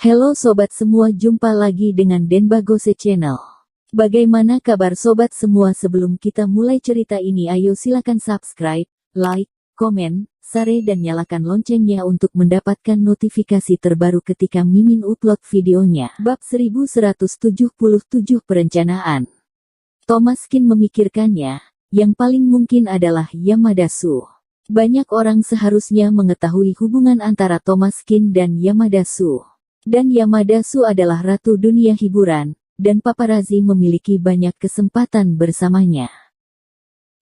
Halo sobat semua, jumpa lagi dengan Denbagose Channel. Bagaimana kabar sobat semua? Sebelum kita mulai cerita ini, ayo silakan subscribe, like, komen, share dan nyalakan loncengnya untuk mendapatkan notifikasi terbaru ketika Mimin upload videonya. Bab 1177 Perencanaan. Tomaskin memikirkannya, yang paling mungkin adalah Yamadasu. Banyak orang seharusnya mengetahui hubungan antara Tomaskin dan Yamadasu. Dan Yamadasu adalah ratu dunia hiburan, dan paparazzi memiliki banyak kesempatan bersamanya.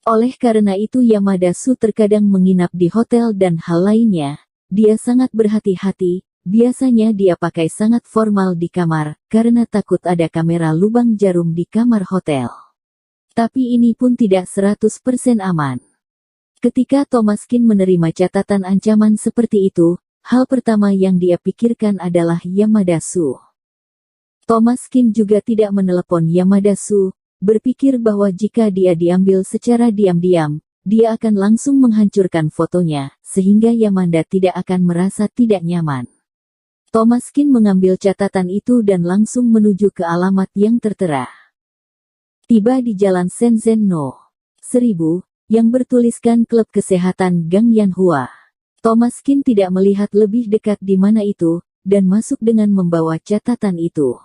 Oleh karena itu Yamadasu terkadang menginap di hotel dan hal lainnya. Dia sangat berhati-hati, biasanya dia pakai sangat formal di kamar, karena takut ada kamera lubang jarum di kamar hotel. Tapi ini pun tidak 100% aman. Ketika Tomaskin menerima catatan ancaman seperti itu, hal pertama yang dia pikirkan adalah Yamadasu. Tomaskin juga tidak menelepon Yamadasu, berpikir bahwa jika dia diambil secara diam-diam, dia akan langsung menghancurkan fotonya, sehingga Yamanda tidak akan merasa tidak nyaman. Tomaskin mengambil catatan itu dan langsung menuju ke alamat yang tertera. Tiba di Jalan Shenzhen No. 1000, yang bertuliskan Klub Kesehatan Gang Yanhua. Tomaskin tidak melihat lebih dekat di mana itu, dan masuk dengan membawa catatan itu.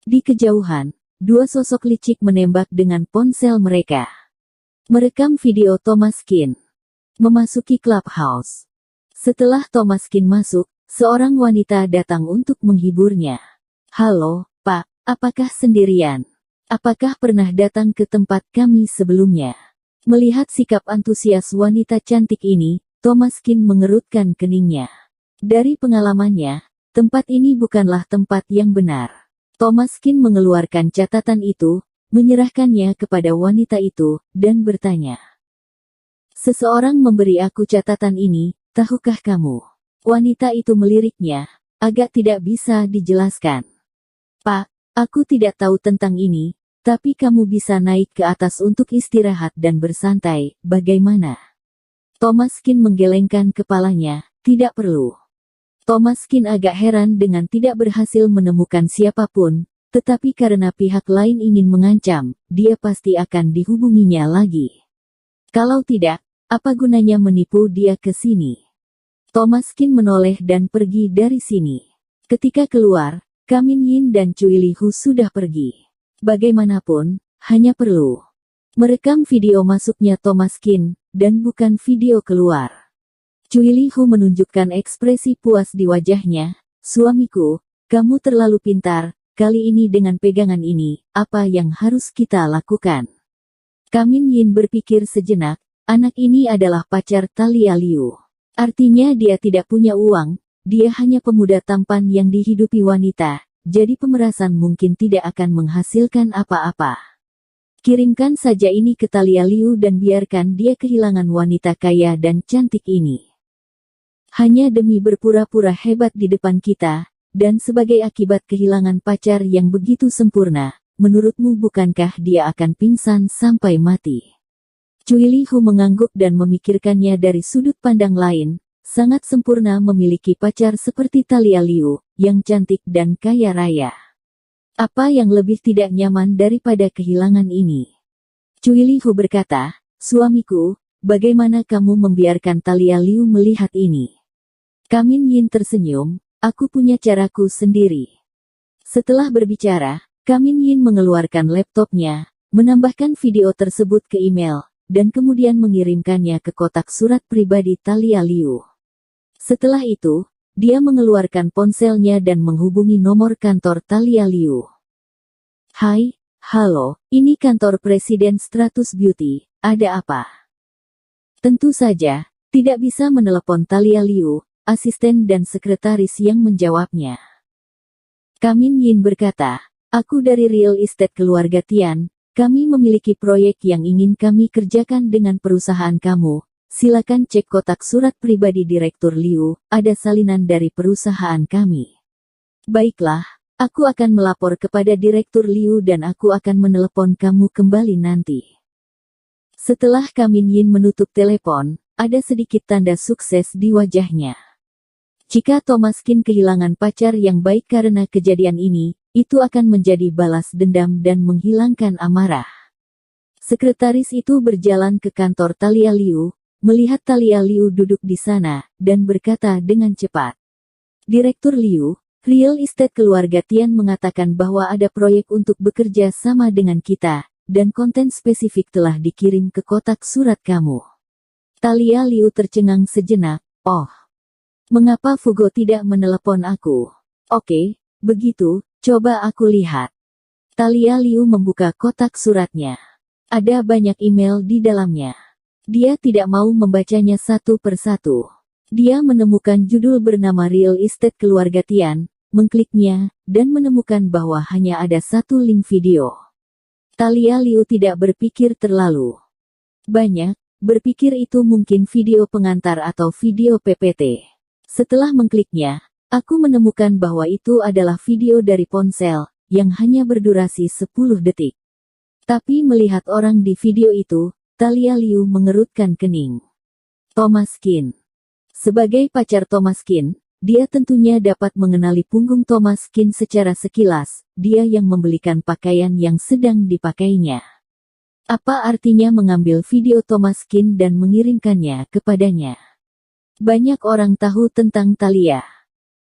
Di kejauhan, dua sosok licik menembak dengan ponsel mereka. Merekam video Tomaskin memasuki clubhouse. Setelah Tomaskin masuk, seorang wanita datang untuk menghiburnya. "Halo, Pak, apakah sendirian? Apakah pernah datang ke tempat kami sebelumnya?" Melihat sikap antusias wanita cantik ini, Tomaskin mengerutkan keningnya. Dari pengalamannya, tempat ini bukanlah tempat yang benar. Tomaskin mengeluarkan catatan itu, menyerahkannya kepada wanita itu, dan bertanya. "Seseorang memberi aku catatan ini, tahukah kamu?" Wanita itu meliriknya, agak tidak bisa dijelaskan. "Pak, aku tidak tahu tentang ini, tapi kamu bisa naik ke atas untuk istirahat dan bersantai, bagaimana?" Tomaskin menggelengkan kepalanya, "Tidak perlu." Tomaskin agak heran dengan tidak berhasil menemukan siapapun, tetapi karena pihak lain ingin mengancam, dia pasti akan dihubunginya lagi. Kalau tidak, apa gunanya menipu dia ke sini? Tomaskin menoleh dan pergi dari sini. Ketika keluar, Kamin Yin dan Cui Lihu sudah pergi. Bagaimanapun, hanya perlu merekam video masuknya Tomaskin, dan bukan video keluar. Cui Lihu menunjukkan ekspresi puas di wajahnya. "Suamiku, kamu terlalu pintar, kali ini dengan pegangan ini, apa yang harus kita lakukan?" Kamin Yin berpikir sejenak, anak ini adalah pacar Talia Liu. Artinya dia tidak punya uang, dia hanya pemuda tampan yang dihidupi wanita, jadi pemerasan mungkin tidak akan menghasilkan apa-apa. Kirimkan saja ini ke Talia Liu dan biarkan dia kehilangan wanita kaya dan cantik ini. Hanya demi berpura-pura hebat di depan kita, dan sebagai akibat kehilangan pacar yang begitu sempurna, menurutmu bukankah dia akan pingsan sampai mati? Cui Lihu mengangguk dan memikirkannya dari sudut pandang lain, sangat sempurna memiliki pacar seperti Talia Liu, yang cantik dan kaya raya. Apa yang lebih tidak nyaman daripada kehilangan ini? Cui Lihu berkata, "Suamiku, bagaimana kamu membiarkan Talia Liu melihat ini?" Kamin Yin tersenyum, "Aku punya caraku sendiri." Setelah berbicara, Kamin Yin mengeluarkan laptopnya, menambahkan video tersebut ke email, dan kemudian mengirimkannya ke kotak surat pribadi Talia Liu. Setelah itu, dia mengeluarkan ponselnya dan menghubungi nomor kantor Talia Liu. "Hai, halo, ini kantor Presiden Stratus Beauty, ada apa?" Tentu saja, tidak bisa menelepon Talia Liu, asisten dan sekretaris yang menjawabnya. Kamin Yin berkata, "Aku dari Real Estate Keluarga Tian, kami memiliki proyek yang ingin kami kerjakan dengan perusahaan kamu. Silakan cek kotak surat pribadi Direktur Liu, ada salinan dari perusahaan kami." "Baiklah, aku akan melapor kepada Direktur Liu dan aku akan menelepon kamu kembali nanti." Setelah Kamin Yin menutup telepon, ada sedikit tanda sukses di wajahnya. Jika Thomas Kin kehilangan pacar yang baik karena kejadian ini, itu akan menjadi balas dendam dan menghilangkan amarah. Sekretaris itu berjalan ke kantor Talia Liu, melihat Talia Liu duduk di sana, dan berkata dengan cepat. Direktur Liu, Real Estate keluarga Tian mengatakan bahwa ada proyek untuk bekerja sama dengan kita, dan konten spesifik telah dikirim ke kotak surat kamu. Talia Liu tercengang sejenak. Oh. Mengapa Fugo tidak menelepon aku? Oke, begitu, coba aku lihat. Talia Liu membuka kotak suratnya. Ada banyak email di dalamnya. Dia tidak mau membacanya satu persatu. Dia menemukan judul bernama Real Estate Keluarga Tian, mengkliknya, dan menemukan bahwa hanya ada satu link video. Talia Liu tidak berpikir terlalu banyak, berpikir itu mungkin video pengantar atau video PPT. Setelah mengkliknya, aku menemukan bahwa itu adalah video dari ponsel, yang hanya berdurasi 10 detik. Tapi melihat orang di video itu, Talia Liu mengerutkan kening. Thomas Kin. Sebagai pacar Thomas Kin, dia tentunya dapat mengenali punggung Thomas Kin secara sekilas, dia yang membelikan pakaian yang sedang dipakainya. Apa artinya mengambil video Thomas Kin dan mengirimkannya kepadanya? Banyak orang tahu tentang Talia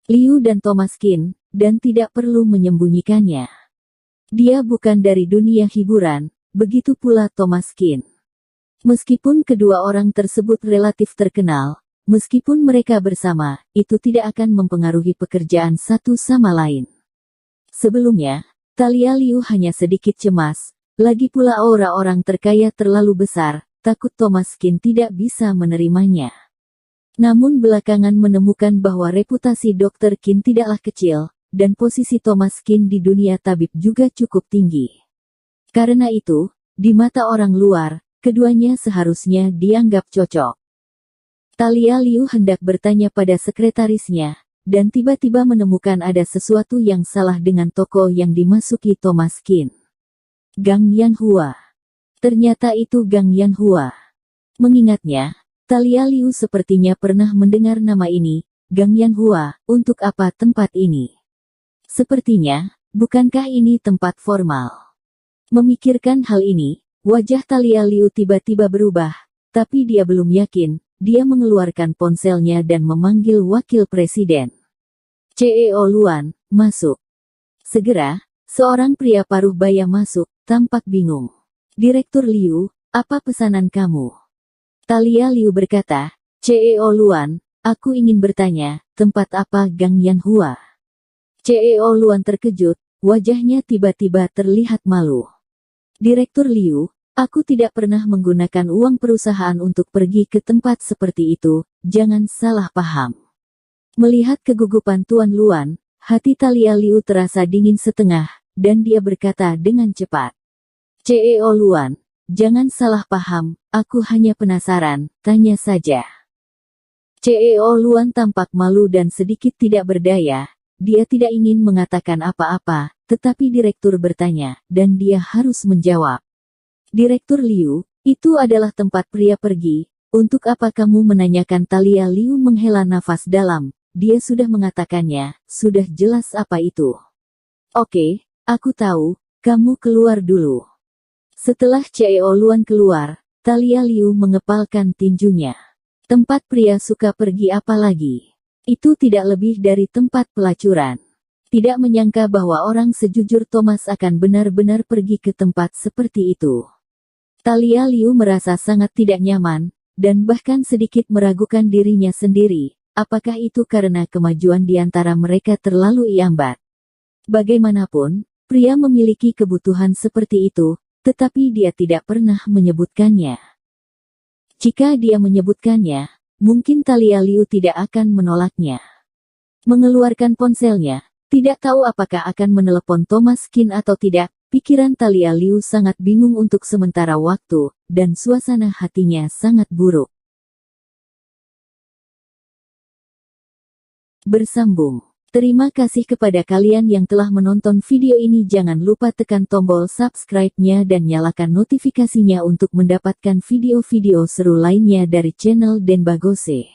Liu dan Thomas Kin, dan tidak perlu menyembunyikannya. Dia bukan dari dunia hiburan, begitu pula Thomas Kin. Meskipun kedua orang tersebut relatif terkenal, meskipun mereka bersama, itu tidak akan mempengaruhi pekerjaan satu sama lain. Sebelumnya, Talia Liu hanya sedikit cemas, lagi pula aura orang terkaya terlalu besar, takut Thomas Kin tidak bisa menerimanya. Namun belakangan menemukan bahwa reputasi Dr. Kin tidaklah kecil, dan posisi Thomas Kin di dunia tabib juga cukup tinggi. Karena itu, di mata orang luar, keduanya seharusnya dianggap cocok. Talia Liu hendak bertanya pada sekretarisnya, dan tiba-tiba menemukan ada sesuatu yang salah dengan toko yang dimasuki Thomas Kin. Gang Yanhua. Ternyata itu Gang Yanhua. Mengingatnya, Talia Liu sepertinya pernah mendengar nama ini, Gang Yanhua, untuk apa tempat ini? Sepertinya, bukankah ini tempat formal? Memikirkan hal ini, wajah Talia Liu tiba-tiba berubah, tapi dia belum yakin, dia mengeluarkan ponselnya dan memanggil wakil presiden. CEO Luan, masuk. Segera, seorang pria paruh baya masuk, tampak bingung. Direktur Liu, apa pesanan kamu? Talia Liu berkata, CEO Luan, aku ingin bertanya, tempat apa Gang Yanhua? CEO Luan terkejut, wajahnya tiba-tiba terlihat malu. Direktur Liu, aku tidak pernah menggunakan uang perusahaan untuk pergi ke tempat seperti itu, jangan salah paham. Melihat kegugupan Tuan Luan, hati Talia Liu terasa dingin setengah, dan dia berkata dengan cepat. CEO Luan, jangan salah paham, aku hanya penasaran, tanya saja. CEO Luan tampak malu dan sedikit tidak berdaya, dia tidak ingin mengatakan apa-apa, tetapi direktur bertanya, dan dia harus menjawab. Direktur Liu, itu adalah tempat pria pergi, untuk apa kamu menanyakan? Talia Liu menghela nafas dalam, dia sudah mengatakannya, sudah jelas apa itu. Oke, aku tahu, kamu keluar dulu. Setelah CEO Luan keluar, Talia Liu mengepalkan tinjunya. Tempat pria suka pergi apa lagi? Itu tidak lebih dari tempat pelacuran. Tidak menyangka bahwa orang sejujur Thomas akan benar-benar pergi ke tempat seperti itu. Talia Liu merasa sangat tidak nyaman, dan bahkan sedikit meragukan dirinya sendiri, apakah itu karena kemajuan di antara mereka terlalu iambat. Bagaimanapun, pria memiliki kebutuhan seperti itu, tetapi dia tidak pernah menyebutkannya. Jika dia menyebutkannya, mungkin Talia Liu tidak akan menolaknya. Mengeluarkan ponselnya, tidak tahu apakah akan menelepon Thomas Kin atau tidak, pikiran Talia Liu sangat bingung untuk sementara waktu, dan suasana hatinya sangat buruk. Bersambung. Terima kasih kepada kalian yang telah menonton video ini. Jangan lupa tekan tombol subscribe-nya dan nyalakan notifikasinya untuk mendapatkan video-video seru lainnya dari channel Denbagose.